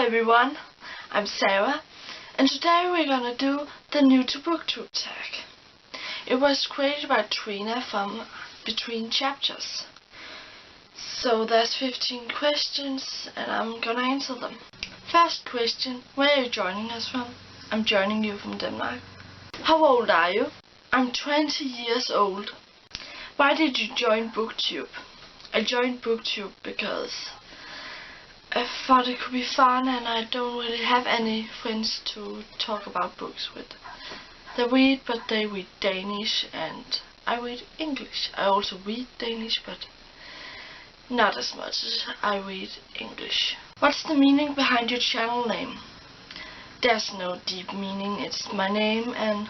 everyone, I'm Sarah, and today we're gonna do the New to Booktube tag. It was created by Trina from Between Chapters. So there's 15 questions and I'm gonna answer them. First question, where are you joining us from? I'm joining you from Denmark. How old are you? I'm 20 years old. Why did you join Booktube? I joined Booktube because I thought it could be fun and I don't really have any friends to talk about books with. They read, but they read Danish and I read English. I also read Danish, but not as much as I read English. What's the meaning behind your channel name? There's no deep meaning, it's my name and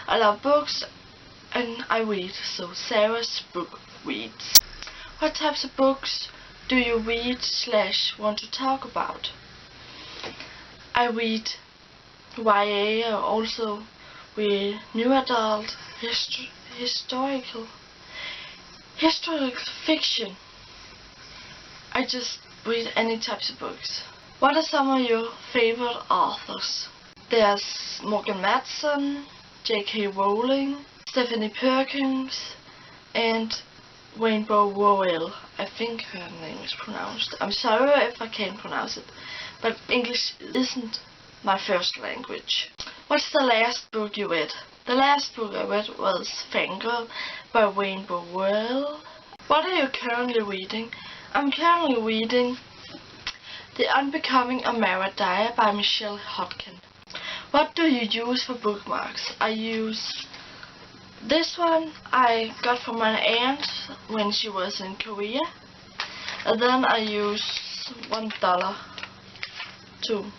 I love books and I read, so Sarah's Book Reads. What types of books do you read / want to talk about? I read YA, I also read new adult, historical fiction. I just read any types of books. What are some of your favorite authors? There's Morgan Matson, J.K. Rowling, Stephanie Perkins, and Rainbow Rowell. I think her name is pronounced. I'm sorry if I can't pronounce it, but English isn't my first language. What's the last book you read? The last book I read was Fangirl by Rainbow Rowell. What are you currently reading? I'm currently reading The Unbecoming of Mara Dyer by Michelle Hodkin. What do you use for bookmarks? I use this one I got from my aunt when she was in Korea. And then I use $1 too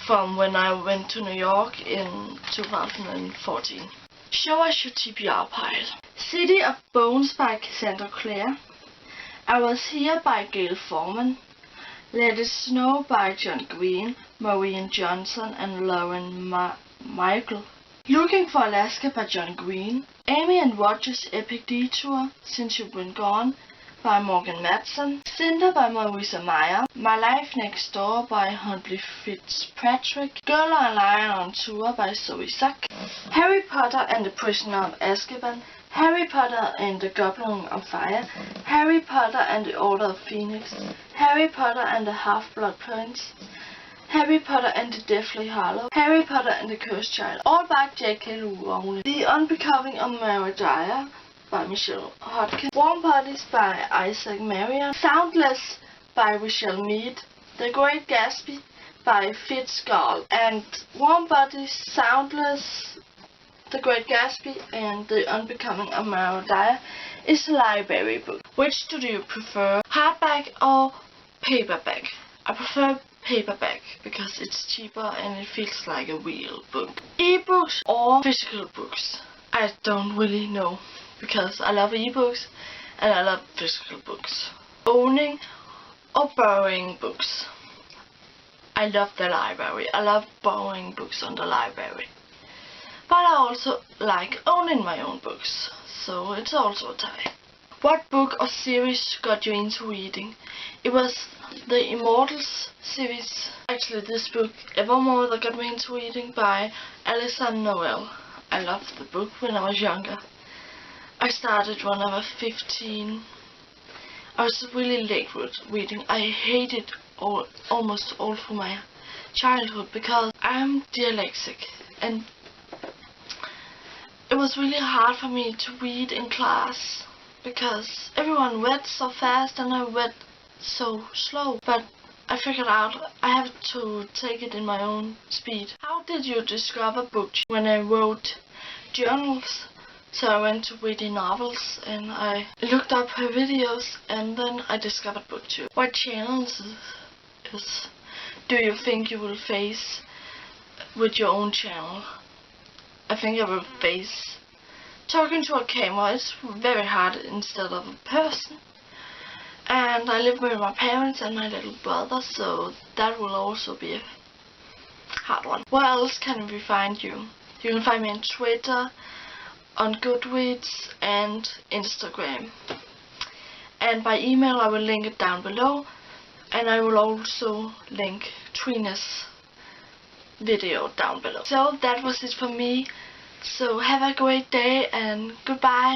from when I went to New York in 2014. Show us your TBR pile. City of Bones by Cassandra Clare. I Was Here by Gail Forman. Let It Snow by John Green, Marian Johnson and Lauren Michael. Looking for Alaska by John Green. Amy and Roger's Epic Detour, Since You've Been Gone by Morgan Matson. Cinder by Marisa Meyer. My Life Next Door by Huntley Fitzpatrick. Girl and Lion on Tour by Zoe Sack. Harry Potter and the Prisoner of Azkaban. Harry Potter and the Goblet of Fire. Harry Potter and the Order of Phoenix. Harry Potter and the Half-Blood Prince. Harry Potter and the Deathly Hallows. Harry Potter and the Cursed Child. All by J.K. Rowling. The Unbecoming of Mara Dyer by Michelle Hodkin. Warm Bodies by Isaac Marion. Soundless by Richelle Mead. The Great Gatsby by Fitz Gall. And Warm Bodies, Soundless, The Great Gatsby and The Unbecoming of Mara Dyer is a library book. Which do you prefer, hardback or paperback? I prefer paperback because it's cheaper and it feels like a real book. Ebooks or physical books? I don't really know because I love ebooks and I love physical books. Owning or borrowing books? I love the library. I love borrowing books on the library. But I also like owning my own books, so it's also a tie. What book or series got you into reading? It was the Immortals series. Actually, this book, Evermore, that got me into reading by Alison Noel. I loved the book when I was younger. I started when I was 15. I was really late with reading. I hated almost all through my childhood because I'm dyslexic and it was really hard for me to read in class because everyone read so fast and I read so slow. But I figured out I have to take it in my own speed. How did you discover books? When I wrote journals, so I went to reading novels and I looked up her videos and then I discovered Booktube. What challenges do you think you will face with your own channel? I think I will face talking to a camera. It's very hard instead of a person. And I live with my parents and my little brother, so that will also be a hard one. Where else can we find you? You can find me on Twitter, on Goodreads and Instagram. And by email I will link it down below. And I will also link Trina's video down below. So that was it for me. So have a great day and goodbye.